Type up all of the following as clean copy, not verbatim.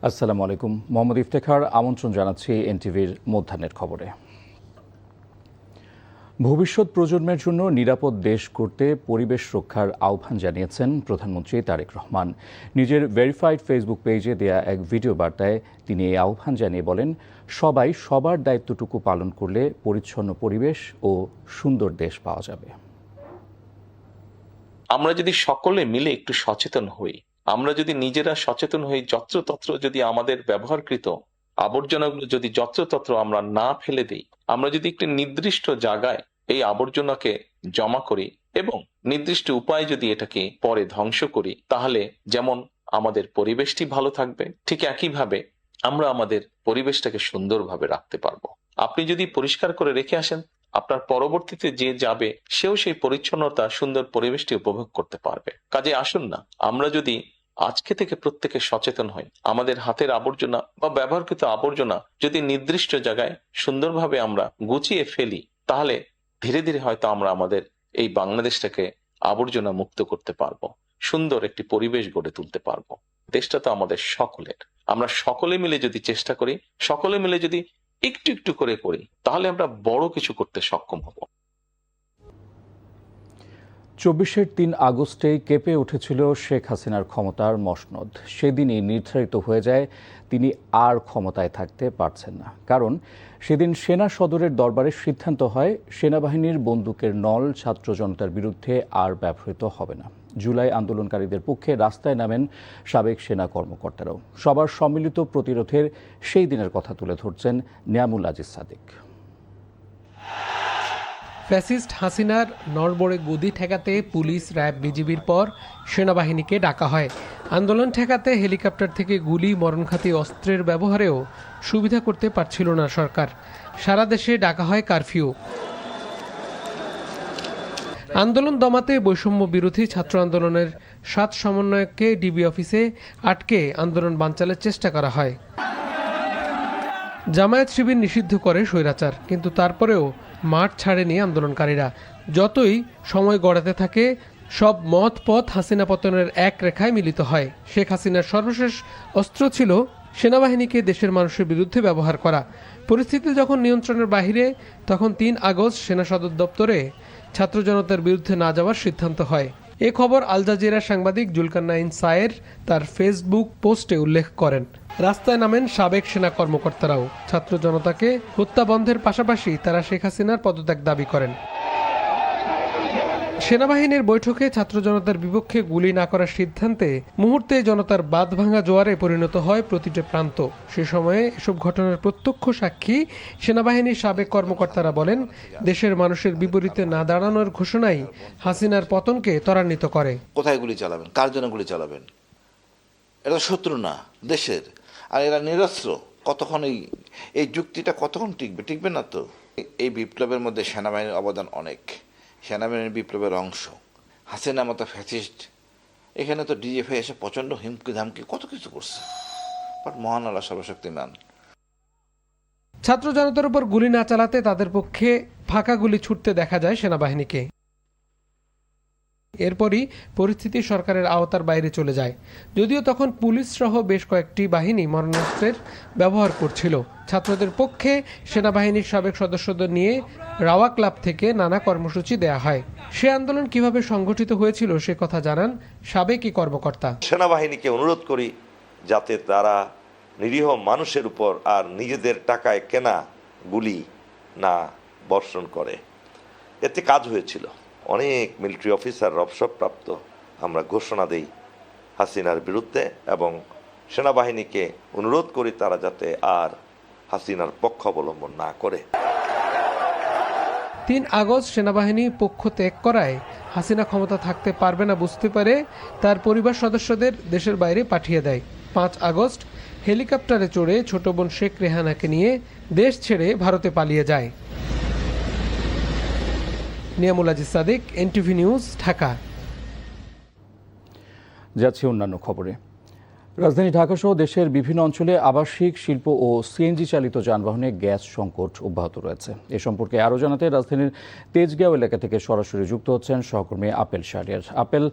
আসসালামু আলাইকুম। মোহাম্মদ ইফতেখার আমন্ত্রণ জানাচ্ছি এনটিভির মধ্যাহ্নের খবরে। ভবিষ্যৎ প্রজন্মের জন্য নিরাপদ দেশ করতে পরিবেশ রক্ষার আহ্বান জানিয়েছেন প্রধানমন্ত্রী তারেক রহমান। নিজের ভেরিফাইড ফেসবুক পেজে দেয়া এক ভিডিও বার্তায় তিনি এই আহ্বান জানিয়ে বলেন, সবাই সবার দায়িত্বটুকু পালন করলে পরিচ্ছন্ন পরিবেশ ও সুন্দর দেশ পাওয়া যাবে। আমরা যদি সকলে মিলে একটু সচেতন হই, আমরা যদি নিজেরা সচেতন হই, যত্রতত্র যদি আমাদের ব্যবহারকৃত আবর্জনাগুলো যদি যত্রতত্র আমরা না ফেলে দিই, আমরা যদি একটি নির্দিষ্ট জায়গায় এই আবর্জনাকে জমা করি এবং নির্দিষ্ট উপায়ে যদি এটাকে পরে ধ্বংস করি, তাহলে যেমন আমাদের পরিবেশটি ভালো থাকবে, ঠিক একইভাবে আমরা আমাদের পরিবেশটাকে সুন্দরভাবে রাখতে পারবো। আপনি যদি পরিষ্কার করে রেখে আসেন, আপনার পরবর্তীতে যে যাবে সেও সেই পরিচ্ছন্নতা সুন্দর পরিবেশটি উপভোগ করতে পারবে। কাজে আসুন না, আমরা যদি আজকে থেকে প্রত্যেকে সচেতন হই, আমাদের হাতের আবর্জনা বা ব্যবহৃত আবর্জনা যদি নির্দিষ্ট জায়গায় সুন্দরভাবে আমরা গুছিয়ে ফেলি, তাহলে ধীরে ধীরে হয়তো আমরা আমাদের এই বাংলাদেশটাকে আবর্জনা মুক্ত করতে পারবো, সুন্দর একটি পরিবেশ গড়ে তুলতে পারবো। দেশটা তো আমাদের সকলের। আমরা সকলে মিলে যদি চেষ্টা করি, সকলে মিলে যদি একটু একটু করে করি, তাহলে আমরা বড় কিছু করতে সক্ষম হব। 24-এর 3 আগস্টেই কেঁপে উঠেছিল শেখ হাসিনার ক্ষমতার মসনদ। সেদিনই নির্ধারিত হয়ে যায় তিনি আর ক্ষমতায় থাকতে পারছেন না। কারণ সেদিন সেনা সদরের দরবারে সিদ্ধান্ত হয় সেনাবাহিনীর বন্দুকের নল ছাত্র জনতার বিরুদ্ধে আর ব্যবহৃত হবে না। জুলাই আন্দোলনকারীদের পক্ষে রাস্তায় নামেন সাবেক সেনা কর্মকর্তারাও। সবার সম্মিলিত প্রতিরোধের সেই দিনের কথা তুলে ধরছেন নিয়ামুল আজিজ সাদিক। ফ্যাসিস্ট হাসিনার নড়বড়ে গদি ঠেকাতে পুলিশ, র্যাব, বিজিবির পর সেনাবাহিনীকে ডাকা হয়। আন্দোলন ঠেকাতে হেলিকপ্টার থেকে গুলি, মরণঘাতী অস্ত্রের ব্যবহারেও সুবিধা করতে পারছিল না সরকার। সারা দেশে ডাকা হয় কারফিউ। আন্দোলন দমাতে বৈষম্য বিরোধী ছাত্র আন্দোলনের 7 সমন্বয়ককে ডিবি অফিসে আটকে আন্দোলন বানচালের চেষ্টা করা হয়। জামায়াত শিবির নিষিদ্ধ করে স্বৈরাচার, কিন্তু তারপরেও মাঠ ছাড়েনি আন্দোলনকারীরা। যতই সময় গড়াতে থাকে, সব মত পথ হাসিনা পতনের এক রেখায় মিলিত হয়। শেখ হাসিনার সর্বশেষ অস্ত্র ছিল সেনাবাহিনীকে দেশের মানুষের বিরুদ্ধে ব্যবহার করা। পরিস্থিতি যখন নিয়ন্ত্রণের বাহিরে, তখন 3 আগস্ট সেনা সদর দপ্তরে ছাত্র জনতার বিরুদ্ধে না যাওয়ার সিদ্ধান্ত হয়। এ খবর আল জাজিরার সাংবাদিক জুলকারনাইন সায়ের তার ফেসবুক পোস্টে উল্লেখ করেন। রাস্তায় নামেন সাবেক সেনা কর্মকর্তারাও। ছাত্র জনতাকে হত্যা বন্ধের পাশাপাশি তারা শেখ হাসিনার পদত্যাগ দাবি করেন। সেনাবাহিনীর বৈঠকে ছাত্র জনতার বিপক্ষে গুলি না করার সিদ্ধান্তে মুহূর্তে জনতার বাঁধ ভাঙা জোয়ারে পরিণত হয় প্রতিটি প্রান্ত। সে সময়ে এসব ঘটনার প্রত্যক্ষ সাক্ষী সেনাবাহিনীর সাবেক কর্মকর্তারা বলেন, দেশের মানুষের বিপরীতে না দাঁড়ানোর ঘোষণাই হাসিনার পতনকে ত্বরান্বিত করে। কোথায় গুলি চালাবেন, কার জন্য গুলি চালাবেন? এটা শত্রু না দেশের, আর এরা নিরস্ত্র। কতক্ষণ এই যুক্তিটা কতক্ষণ টিকবে না তো। এই বিপ্লবের মধ্যে সেনাবাহিনীর অবদান অনেক। সেনাবাহিনীর বিপ্লবের অংশ হাসিনা মতো ফ্যাসিস্ট। এখানে তো ডিজিএফআই এসে প্রচণ্ড হুমকি ধামকি কত কিছু করছে, বাট মহান আল্লাহ সর্বশক্তিমান। ছাত্র জনতার উপর গুলি না চালাতে তাদের পক্ষে ফাঁকা গুলি ছুটতে দেখা যায় সেনাবাহিনীকে। এরপরই পরিস্থিতি সরকারের আওতার বাইরে চলে যায়। যদিও তখন পুলিশ সহ বেশ কয়েকটি বাহিনী মরণাস্ত্রের ব্যবহার করছিল। ছাত্রদের পক্ষে সেনাবাহিনীর সাবেক সদস্যদের নিয়ে রাওয়া ক্লাব থেকে নানা কর্মসূচি দেয়া হয়। সে আন্দোলন কিভাবে সংগঠিত হয়েছিল সে কথা জানান সাবেকই কর্মকর্তা। সেনাবাহিনীকে অনুরোধ করি যাতে তারা নিরীহ মানুষের উপর আর নিজেদের টাকায় কেনা গুলি না বর্ষণ করে। এতে কাজ হয়েছিল। অনেক মিলিটারি অফিসার অবসরপ্রাপ্ত আমরা ঘোষণা দেই হাসিনার বিরুদ্ধে এবং সেনাবাহিনীকে অনুরোধ করি তারা যাতে আর হাসিনার পক্ষ অবলম্বন না করে। 3 আগস্ট সেনাবাহিনী পক্ষ ত্যাগ করায় হাসিনা ক্ষমতা থাকতে পারবে না বুঝতে পারে তার পরিবার সদস্যদের দেশের বাইরে পাঠিয়ে দেয়। 5 আগস্ট হেলিকপ্টারে চড়ে ছোট বোন শেখ রেহানাকে নিয়ে দেশ ছেড়ে ভারতে পালিয়ে যায়। Niamul Aziz Sadiq, NTV news, Dhaka. যাচ্ছে অন্যান্য খবরে। রাজধানী ঢাকাসহ দেশের বিভিন্ন অঞ্চলে আবাসিক, শিল্প ও সিএনজি চালিত যানবাহনে গ্যাস সংকট অব্যাহত রয়েছে। এ সম্পর্কে আরও জানাতে রাজধানীর তেজগাঁও এলাকা থেকে সরাসরি যুক্ত হচ্ছেন সহকর্মী আপেল শাহরিয়ার। আপেল,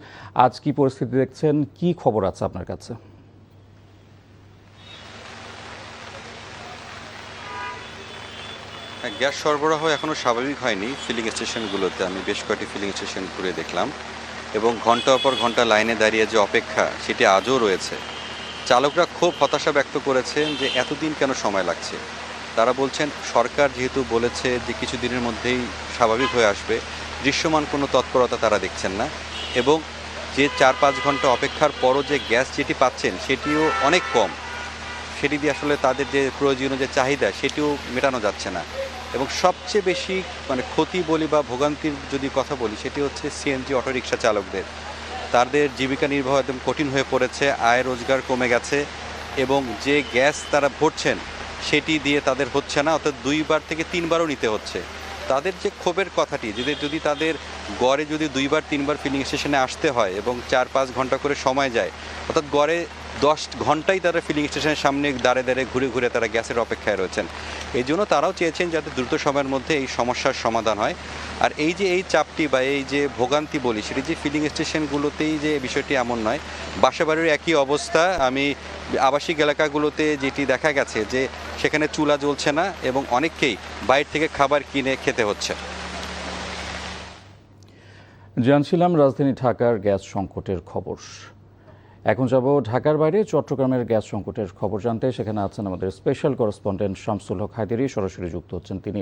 আজ কি পরিস্থিতি দেখছেন, কি খবর আছে আপনার কাছে? গ্যাস সরবরাহ এখনও স্বাভাবিক হয়নি ফিলিং স্টেশনগুলোতে। আমি বেশ কয়েকটি ফিলিং স্টেশন ঘুরে দেখলাম এবং ঘন্টার পর ঘন্টা লাইনে দাঁড়িয়ে যে অপেক্ষা সেটি আজও রয়েছে। চালকরা খুব হতাশা ব্যক্ত করেছেন যে এতদিন কেন সময় লাগছে। তারা বলছেন সরকার যেহেতু বলেছে যে কিছুদিনের মধ্যেই স্বাভাবিক হয়ে আসবে, দৃশ্যমান কোনো তৎপরতা তারা দেখছেন না এবং যে 4-5 ঘন্টা অপেক্ষার পরও যে গ্যাস যেটি পাচ্ছেন সেটিও অনেক কম। সেটি দিয়ে আসলে তাদের যে প্রয়োজনীয় যে চাহিদা সেটিও মেটানো যাচ্ছে না এবং সবচেয়ে বেশি ক্ষতি বলি বা ভোগান্তির যদি কথা বলি সেটি হচ্ছে সিএনজি অটোরিকশা চালকদের। তাদের জীবিকা নির্বাহ একদম কঠিন হয়ে পড়েছে, আয় রোজগার কমে গেছে এবং যে গ্যাস তারা ভরছেন সেটি দিয়ে তাদের হচ্ছে না, অর্থাৎ 2বার থেকে 3বারও নিতে হচ্ছে। তাদের যে ক্ষোভের কথাটি যদি তাদের গড়ে যদি 2-3বার ফিলিং স্টেশনে আসতে হয় এবং 4-5 ঘন্টা করে সময় যায়, অর্থাৎ গড়ে 10 ঘন্টাই তারা ফিলিং স্টেশনের সামনে দাঁড়িয়ে ঘুরে ঘুরে তারা গ্যাসের অপেক্ষায় রয়েছেন। এই জন্য তারাও চেয়েছেন যাতে দ্রুত সময়ের মধ্যে এই সমস্যার সমাধান হয়। আর এই যে এই চাপটি বা এই যে ভোগান্তি বলি সেটি যে ফিলিং স্টেশনগুলোতেই যে বিষয়টি এমন নয়, বাসাবাড়ির একই অবস্থা। আমি আবাসিক এলাকাগুলোতে যেটি দেখা গেছে যে সেখানে চুলা জ্বলছে না এবং অনেককেই বাইরে থেকে খাবার কিনে খেতে হচ্ছে। জানছিলাম রাজধানী ঢাকার গ্যাস সংকটের খবর। এখন যাব ঢাকার বাইরে চট্টগ্রামের গ্যাস সংকটের খবর জানতে। সেখানে আছেন আমাদের স্পেশাল করেসপন্ডেন্ট শামসুল হক হায়দারি, সরাসরি যুক্ত হচ্ছেন তিনি।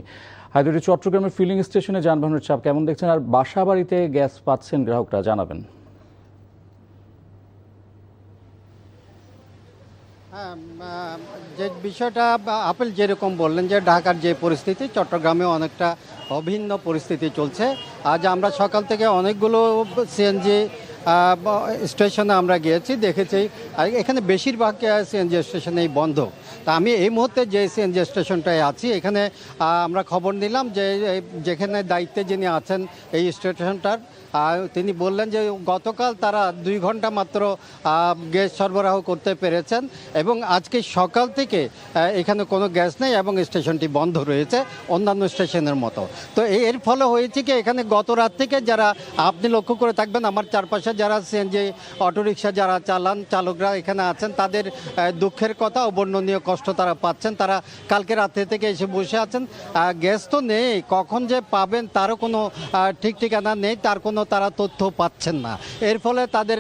হায়দারি, চট্টগ্রামের ফিলিং স্টেশনে যানবাহনের চাপ কেমন দেখছেন, আর বাসা বাড়িতে গ্যাস পাচ্ছেন গ্রাহকরা, জানাবেন। হ্যাঁ, যে বিষয়টা আপেল যেরকম বললেন যে ঢাকার যে পরিস্থিতি, চট্টগ্রামে অনেকটা অভিন্ন পরিস্থিতি চলছে। আজ আমরা সকাল থেকে অনেকগুলো সিএনজি স্টেশনে আমরা গিয়েছি, দেখেছি আর এখানে বেশিরভাগ সিএনজি স্টেশনেই বন্ধ। তা আমি এই মুহূর্তে যে সিএনজি স্টেশনটায় আছি এখানে আমরা খবর নিলাম যে যেখানে দায়িত্বে যিনি আছেন এই স্টেশনটার, তিনি বললেন যে গতকাল তারা 2 ঘন্টা মাত্র গ্যাস সরবরাহ করতে পেরেছেন এবং আজকে সকাল থেকে এখানে কোনো গ্যাস নেই এবং স্টেশনটি বন্ধ রয়েছে অন্যান্য স্টেশনের মতো। তো এর ফলে হয়েছে কি, এখানে গত রাত থেকে যারা, আপনি লক্ষ্য করে থাকবেন আমার চারপাশে যারা সিএনজি অটোরিকশা যারা চালকরা এখানে আছেন, তাদের দুঃখের কথা, অবর্ণনীয় কষ্ট তারা পাচ্ছেন। তারা কালকে রাতে থেকে এসে বসে আছেন, গ্যাস তো নেই, কখন যে পাবেন তারও কোনো ঠিক ঠিকানা নেই, তার কোনো তারা তথ্য পাচ্ছেন না। এর ফলে তাদের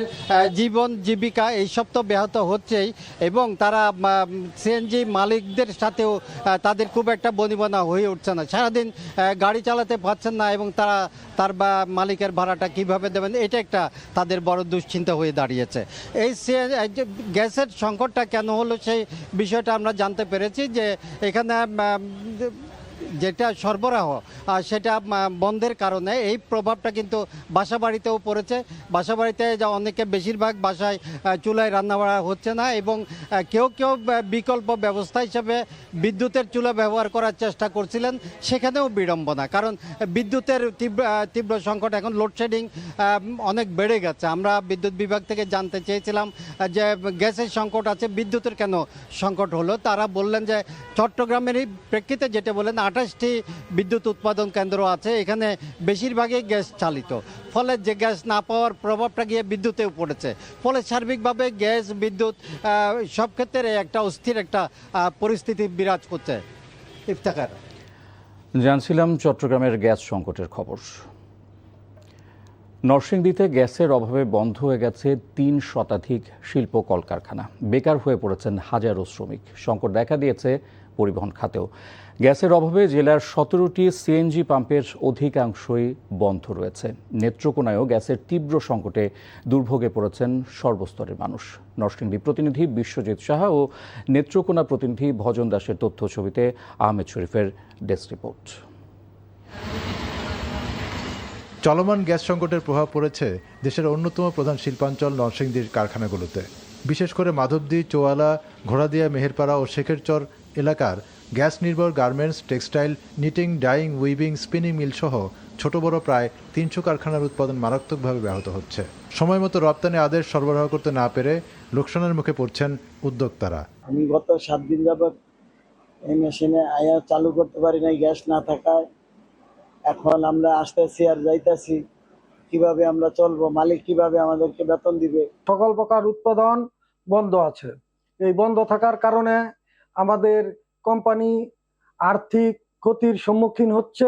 জীবন জীবিকা এইসব তো ব্যাহত হচ্ছেই এবং তারা সিএনজি মালিকদের সাথেও তাদের খুব একটা বনিবনা হয়ে উঠছে না, সারাদিন গাড়ি চালাতে পারছেন না এবং তার মালিকের ভাড়াটা কিভাবে দেবেন, এটা একটা তাদের বড় দুশ্চিন্তা হয়ে দাঁড়িয়েছে। এই গ্যাসের সংকটটা কেন হলো সেই বিষয়টা আমরা জানতে পেরেছি যে এখানে যেটা সরবরাহ সেটা বন্ধের কারণে এই প্রভাবটা কিন্তু বাসাবাড়িতেও পড়েছে। বাসাবাড়িতে যা অনেকে, বেশিরভাগ বাসায় চুলায় রান্না বাড়া হচ্ছে না এবং কেউ বিকল্প ব্যবস্থা হিসেবে বিদ্যুতের চুলা ব্যবহার করার চেষ্টা করছিলেন, সেখানেও বিড়ম্বনা, কারণ বিদ্যুতের তীব্র সংকট। এখন লোডশেডিং অনেক বেড়ে গেছে। আমরা বিদ্যুৎ বিভাগ থেকে জানতে চেয়েছিলাম যে গ্যাসের সংকট আছে, বিদ্যুতের কেন সংকট হলো। তারা বললেন যে চট্টগ্রামেরই প্রেক্ষিতে যেটা বলেন 28টি বিদ্যুৎ উৎপাদন কেন্দ্র আছে, এখানে বেশিরভাগই গ্যাস চালিত, ফলে যে গ্যাস না পাওয়ার প্রভাবটা গিয়ে বিদ্যুতেও পড়েছে। ফলে সার্বিকভাবে গ্যাস বিদ্যুৎ সব ক্ষেত্রে একটা অস্থির একটা পরিস্থিতি বিরাজ করছে। ইফতেখার, জানছিলাম চট্টগ্রামের গ্যাস সংকটের খবর। নরসিংদীতে গ্যাসের অভাবে বন্ধ হয়ে গেছে 3 শতাধিক শিল্প কলকারখানা, বেকার হয়ে পড়েছেন হাজারো শ্রমিক। সংকট দেখা দিয়েছে পরিবহন খাতেও। গ্যাসের অভাবে জেলার 17টি সিএনজি পাম্পের অধিকাংশই বন্ধ রয়েছে। নেত্রকোনায়ও গ্যাসের তীব্র সংকটে দুর্ভোগে পড়েছেন সর্বস্তরের মানুষ। নরসিংদী প্রতিনিধি বিশ্বজিৎ সাহা ও নেত্রকোনা প্রতিনিধি ভজন দাসের তথ্য ছবিতে আহমেদ শরীফের ডেস্ক রিপোর্ট। চলমান গ্যাস সংকটের প্রভাব পড়েছে দেশের অন্যতম প্রধান শিল্পাঞ্চল নরসিংদীর কারখানাগুলোতে। বিশেষ করে মাধবদী, চোয়ালা, ঘোড়াদিয়া, মেহেরপাড়া ও শেখেরচর এলাকার গ্যাস নির্ভর garments, textile, knitting, dyeing, weaving, spinning mill সহ ছোট বড় প্রায় 300 কারখানার উৎপাদন মারাত্মকভাবে ব্যাহত হচ্ছে। সময়মতো রপ্তানি আদেশ সরবরাহ করতে না পেরে লোকসানের মুখে পড়ছেন উদ্যোক্তারা। আমি গত 7 দিন যাবত এই মেশিনে আয়া চালু করতে পারি নাই গ্যাস না থাকায়। এখন আমরা আসতেছি আর যাইতেছি, কিভাবে আমরা চলবো, মালিক কিভাবে আমাদেরকে বেতন দিবে। সকল প্রকার উৎপাদন বন্ধ আছে। এই বন্ধ থাকার কারণে আমাদের কোম্পানি আর্থিক ক্ষতির সম্মুখীন হচ্ছে।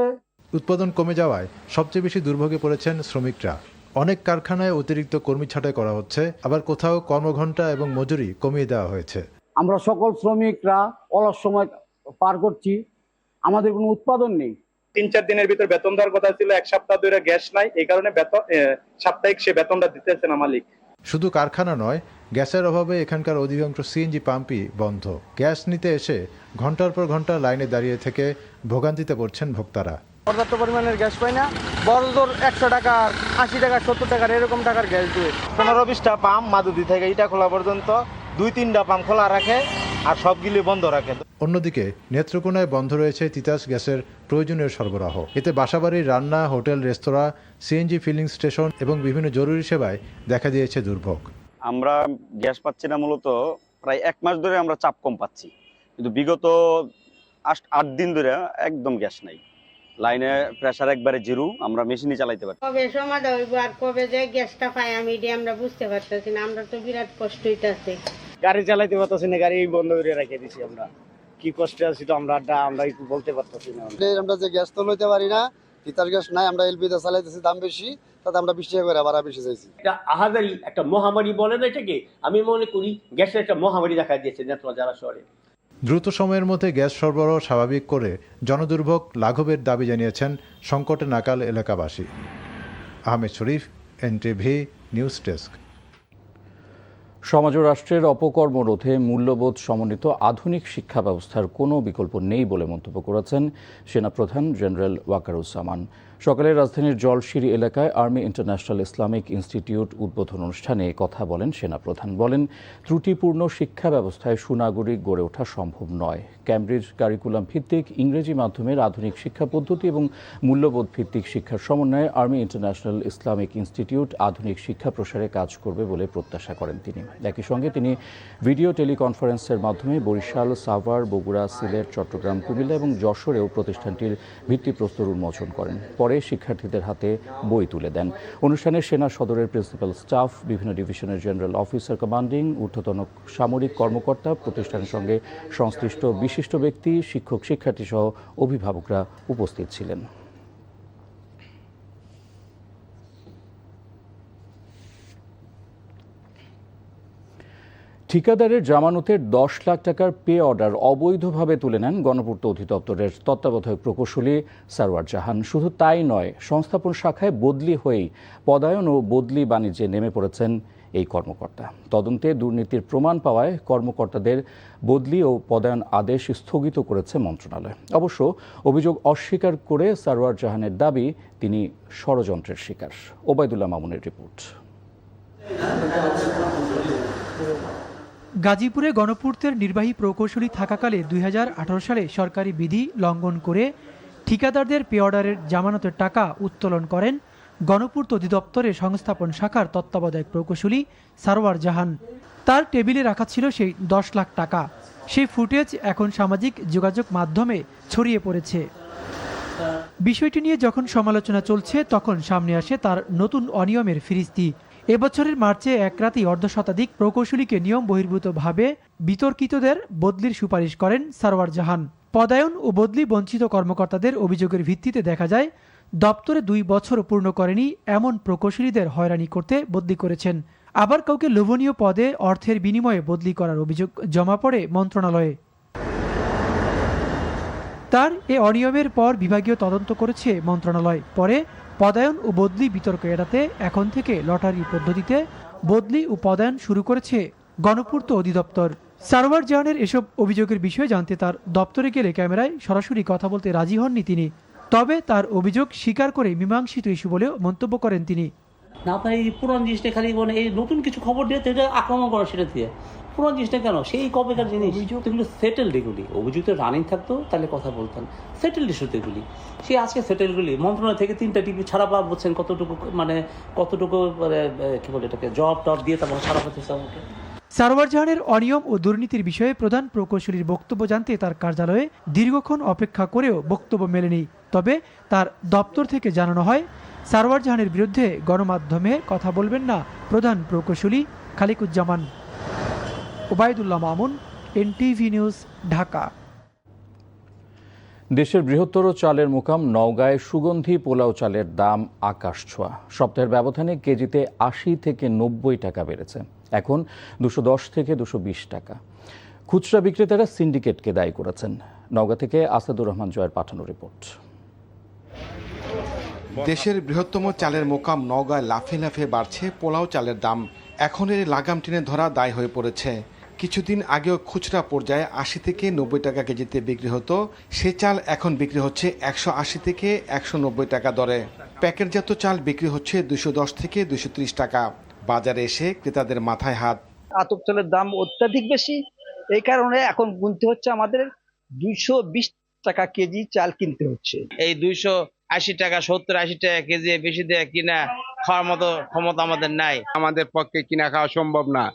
উৎপাদন কমে যাওয়ায় সবচেয়ে বেশি দুর্ভোগে পড়েছেন শ্রমিকরা। অনেক কারখানায় অতিরিক্ত কর্মী ছাঁটাই করা হচ্ছে, আবার কোথাও কর্মঘণ্টা এবং মজুরি কমিয়ে দেওয়া হয়েছে। আমরা সকল শ্রমিকরা অলস সময় পার করছি, আমাদের কোনো উৎপাদন নেই। 3-4 দিনের ভিতর বেতন দেওয়ার কথা ছিল, 1 সপ্তাহ ধরে গ্যাস নাই, এই কারণে সাপ্তাহিক সে বেতনটা দিতেছে না মালিক। শুধু কারখানা নয়, গ্যাসের অভাবে এখানকার অধিকাংশ সিএনজি পাম্পই বন্ধ। গ্যাস নিতে এসে ঘন্টার পর ঘন্টা লাইনে দাঁড়িয়ে থেকে ভোগান্তিতে পড়ছেন ভোক্তারা। পর্যাপ্ত পরিমাণের গ্যাস পাই না, বড়জোর 100 টাকা, 80 টাকা, 70 টাকার এরকম টাকার গ্যাস দিয়ে 15-20টা পাম্প মাদুদি থেকে ইটা খোলা পর্যন্ত 2-3টা পাম্প খোলা রাখে আর সবগুলি বন্ধ রাখে। অন্যদিকে নেত্রকোনায় বন্ধ রয়েছে তিতাস গ্যাসের প্রয়োজনীয় সরবরাহ। এতে বাসাবাড়ির রান্না, হোটেল, রেস্তোরাঁ, সিএনজি ফিলিং স্টেশন এবং বিভিন্ন জরুরি সেবায় দেখা দিয়েছে দুর্ভোগ। আমরা গ্যাস পাচ্ছি না, মূলত প্রায় 1 মাস ধরে আমরা চাপ কম পাচ্ছি, কিন্তু বিগত 8 দিন ধরে একদম গ্যাস নাই। লাইনে প্রেসার একবারে জিরো, আমরা মেশিনই চালাইতে পারি। কবে সমাধান হইব আর কবে যে গ্যাসটা পাই আমি এটি আমরা বুঝতে পারতেছি না। আমরা তো বিরাট কষ্ট হইতাছে, গাড়ি চালাইতে পারতেছি না, গাড়ি বন্ধ করে রেখে দিছি। আমরা কি কষ্টে আছি তো আমরা একটু বলতে পারতেছি না। আমরা যে গ্যাস তো লইতে পারি না, তিতাস গ্যাস নাই, আমরা এলপিতে চালাইতেছি, দাম বেশি, তাতে আমরা 20 টাকা করে ভাড়া বেশি চাইছি। এটা আহাজারি একটা মহামারী বলে না এটাকে, আমি মনে করি গ্যাসের একটা মহামারী দেখা দিয়েছে নেত্রকোনা জেলা শহরে। দ্রুত সময়ের মধ্যে গ্যাস সরবরাহ স্বাভাবিক করে জনদুর্ভোগ লাঘবের দাবি জানিয়েছেন সংকটে নাকাল এলাকাবাসী। আহমেদ শরীফ, এনটিভি নিউজ ডেস্ক। সমাজ ও রাষ্ট্রের অপকর্ম রোধে মূল্যবোধ সমন্বিত আধুনিক শিক্ষা ব্যবস্থার কোনো বিকল্প নেই বলে মন্তব্য করেছেন সেনাপ্রধান জেনারেল ওয়াকারুজ্জামান। সকালে রাজধানীর জলশিরি এলাকায় আর্মি ইন্টারন্যাশনাল ইসলামিক ইনস্টিটিউট উদ্বোধন অনুষ্ঠানে কথা বলেন সেনাপ্রধান। বলেন, ত্রুটিপূর্ণ শিক্ষা ব্যবস্থায় সুনাগরিক গড়ে ওঠা সম্ভব নয়। ক্যামব্রিজ কারিকুলাম ভিত্তিক ইংরেজি মাধ্যমের আধুনিক শিক্ষা পদ্ধতি এবং মূল্যবোধ ভিত্তিক শিক্ষার সমন্বয়ে আর্মি ইন্টারন্যাশনাল ইসলামিক ইনস্টিটিউট আধুনিক শিক্ষা প্রসারে কাজ করবে বলে প্রত্যাশা করেন তিনি। একই সঙ্গে তিনি ভিডিও টেলিকনফারেন্সের মাধ্যমে বরিশাল, সাভার, বগুড়া, সিলেট, চট্টগ্রাম, কুমিল্লা এবং যশোরেও প্রতিষ্ঠানটির ভিত্তিপ্রস্তর উন্মোচন করেন। পরে শিক্ষার্থীদের হাতে বই তুলে দেন। অনুষ্ঠানে সেনা সদরের প্রিন্সিপাল স্টাফ, বিভিন্ন ডিভিশনের জেনারেল অফিসার কমান্ডিং, ঊর্ধ্বতন সামরিক কর্মকর্তা, প্রতিষ্ঠানের সঙ্গে সংশ্লিষ্ট বিশিষ্ট ব্যক্তি, শিক্ষক, শিক্ষার্থী সহ অভিভাবকরা উপস্থিত ছিলেন। ঠিকাদারের জামানতের 10 লাখ টাকার পে অর্ডার অবৈধভাবে তুলে নেন গণপূর্ত অধিদপ্তরের তত্ত্বাবধায়ক প্রকৌশলী সারওয়ার জাহান। শুধু তাই নয়, সংস্থাপন শাখায় বদলি হয়েই পদায়ন ও বদলি বাণিজ্যে নেমে পড়েছেন এই কর্মকর্তা। তদন্তে দুর্নীতির প্রমাণ পাওয়ায় কর্মকর্তাদের বদলি ও পদায়ন আদেশ স্থগিত করেছে মন্ত্রণালয়। অবশ্য অভিযোগ অস্বীকার করে সারওয়ার জাহানের দাবি তিনি ষড়যন্ত্রের শিকার। ওবায়দুল্লাহ মামুনের রিপোর্ট। গাজীপুরে গণপূর্তের নির্বাহী প্রকৌশলী থাকাকালে 2018 সালে সরকারি বিধি লঙ্ঘন করে ঠিকাদারদের পে অর্ডারের জামানতের টাকা উত্তোলন করেন গণপূর্ত অধিদপ্তরের সংস্থাপন শাখার তত্ত্বাবধায়ক প্রকৌশলী সারওয়ার জাহান। তার টেবিলে রাখা ছিল সেই 10 লাখ টাকা। সেই ফুটেজ এখন সামাজিক যোগাযোগ মাধ্যমে ছড়িয়ে পড়েছে। বিষয়টি নিয়ে যখন সমালোচনা চলছে, তখন সামনে আসে তার নতুন অনিয়মের ফিরিস্তি। এবছরের মার্চে এক রাতেই অর্ধশতাধিক প্রকৌশলীকে নিয়ম বহির্ভূতভাবে বিতর্কিতদের বদলির সুপারিশ করেন সারওয়ার জাহান। পদায়ন ও বদলি বঞ্চিত কর্মকর্তাদের অভিযোগের ভিত্তিতে দেখা যায়, দপ্তরে 2 বছর পূর্ণ করেনি এমন প্রকৌশলীদের হয়রানি করতে বদলি করেছেন। আবার কাউকে লোভনীয় পদে অর্থের বিনিময়ে বদলি করার অভিযোগ জমা পড়ে মন্ত্রণালয়ে। তার এ অনিয়মের পর বিভাগীয় তদন্ত করেছে মন্ত্রণালয়। পরে পদায়ন ও বদলি বিতর্ক এড়াতে এখন থেকে লটারি পদ্ধতিতে বদলি ও পদায়ন শুরু করেছে গণপূর্ত অধিদপ্তর। সারওয়ার জাহানের এসব অভিযোগের বিষয়ে জানতে তার দপ্তরে গেলে ক্যামেরায় সরাসরি কথা বলতে রাজি হননি তিনি। তবে তার অভিযোগ স্বীকার করে মীমাংসিত ইস্যু বলেও মন্তব্য করেন তিনি। না, আপনার এই পুরান জিনিসটা খালি মানে এই নতুন কিছু খবর দিয়ে এটা আক্রমণ করা, সেটা দিয়ে পুরান জিনিসটা কেন? সেই কবেকার জিনিস, এগুলো সেটেলড, এগুলি অভিযোগ রানিং থাকতো তাহলে কথা বলতেন। সেটেলড ইস্যুতে এগুলি, সেই আজকে সেটেলগুলি মন্ত্রণালয় থেকে 3টা টিভি ছাড়া পাওয়া বলছেন, কতটুকু মানে কি বলে এটাকে জব টব দিয়ে তারপর ছাড়া হচ্ছে আমাকে। সারওয়ার জাহানের অনিয়ম ও দুর্নীতির বিষয়ে প্রধান প্রকৌশলীর বক্তব্য জানতে তার কার্যালয়ে দীর্ঘক্ষণ অপেক্ষা করেও বক্তব্য মেলেনি। তবে তার দপ্তর থেকে জানানো হয়, সারওয়ার জাহানের বিরুদ্ধে গণমাধ্যমে কথা বলবেন না প্রধান প্রকৌশলী খালিকুজ্জামান। Obaidullah Mamun, NTV news, Dhaka. দেশের বৃহত্তর চালের মোকাম নওগাঁয় সুগন্ধি পোলাও চালের দাম আকাশ ছোঁয়া। সপ্তাহের ব্যবধানে কেজিতে ৮০ থেকে ৯০ টাকা বেড়েছে, এখন ২১০ থেকে ২২০ টাকা। খুচরা বিক্রেতারা সিন্ডিকেটকে দায়ী করেছেন। নওগাঁ থেকে আসাদুর রহমান জয়ের পাঠানো রিপোর্ট। দেশের বৃহত্তম চালের মোকাম নওগাঁয় লাফে লাফে বাড়ছে পোলাও চালের দাম। এখন এর লাগাম টেনে ধরা দায় হয়ে পড়েছে। কিছুদিন আগেও খুচরা পর্যায়ে ৮০ থেকে ৯০ টাকা কেজিতে বিক্রি হতো, সে চাল এখন বিক্রি হচ্ছে ১৮০ থেকে ১৯০ টাকা দরে। প্যাকেটজাত চাল বিক্রি হচ্ছে ২১০ থেকে ২৩০ টাকা। বাজারে এসে ক্রেতাদের মাথায় হাত। আতপ চালের দাম অত্যাধিক বেশি, এই কারণে এখন গুনতে হচ্ছে আমাদের ২২০ টাকা কেজি চাল কিনতে হচ্ছে। এই ২৮০ টাকা ৭০-৮০ টাকা কেজি বেশি দিয়ে কিনা খাওয়ার মতো ক্ষমতা আমাদের নাই। আমাদের পক্ষে কিনা খাওয়া সম্ভব না।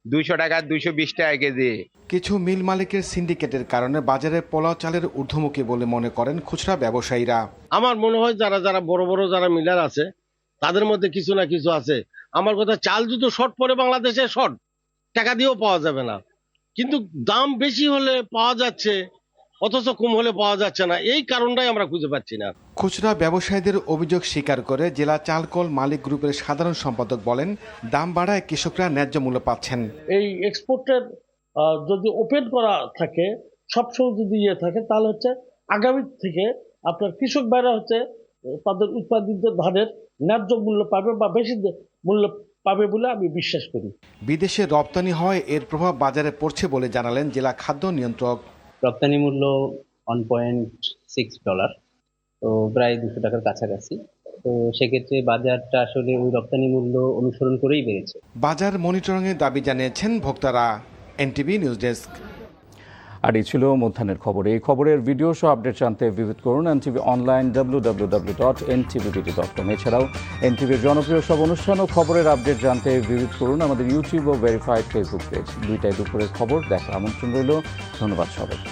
২০০ টাকা ২২০ টাকা কেজি। কিছু মিল মালিকের সিন্ডিকেটের কারণে বাজারে পোলাও চালের ঊর্ধ্বমুখী বলে মনে করেন খুচরা ব্যবসায়ীরা। আমার মনে হয় যারা বড় বড় যারা মিলার আছে তাদের মধ্যে কিছু না কিছু আছে। আমার কথা, চাল যদি শর্ট পড়ে বাংলাদেশে শর্ট, টাকা দিয়েও পাওয়া যাবে না, কিন্তু দাম বেশি হলে পাওয়া যাচ্ছে, অথচ কম হলে পাওয়া যাচ্ছে না। এই কারণটাই আমরা খুঁজে পাচ্ছি না। খুচরা ব্যবসায়ীদের অভিযোগ স্বীকার করে জেলা চালকল মালিক গ্রুপের সাধারণ সম্পাদক বলেন, দাম বাড়ায় কৃষকরা ন্যায্য মূল্য পাচ্ছেন। এই এক্সপোর্টের যদি ওপেন করা থাকে, সবসময় যদি থাকে, তাহলে হচ্ছে আগামী থেকে আপনার কৃষক ভাইরা হচ্ছে তাদের উৎপাদিত ধানের ন্যায্য মূল্য পাবে বা বেশি মূল্য পাবে বলে আমি বিশ্বাস করি। বিদেশে রপ্তানি হয় এর প্রভাব বাজারে পড়ছে বলে জানালেন জেলা খাদ্য নিয়ন্ত্রক। রপ্তানি মূল্য $1.6, তো প্রায় ২০০ টাকার কাছাকাছি। তো সেক্ষেত্রে বাজারটা আসলে ওই রপ্তানি মূল্য অনুসরণ করেই বেড়েছে। বাজার মনিটরিংয়ের দাবি জানিয়েছেন ভোক্তারা। NTV news desk. আর এই ছিল মধ্যাহ্নের খবর। এই খবরের ভিডিও সহ আপডেট জানতে ভিজিট করুন এনটিভি অনলাইন www.ntvbt.com। এছাড়াও এনটিভির জনপ্রিয় সব অনুষ্ঠান ও খবরের আপডেট জানতে ভিজিট করুন আমাদের ইউটিউব ও ভেরিফাইড ফেসবুক পেজ। দুইটায় দুপুরের খবর দেখার আমন্ত্রণ রইল। ধন্যবাদ সবাইকে।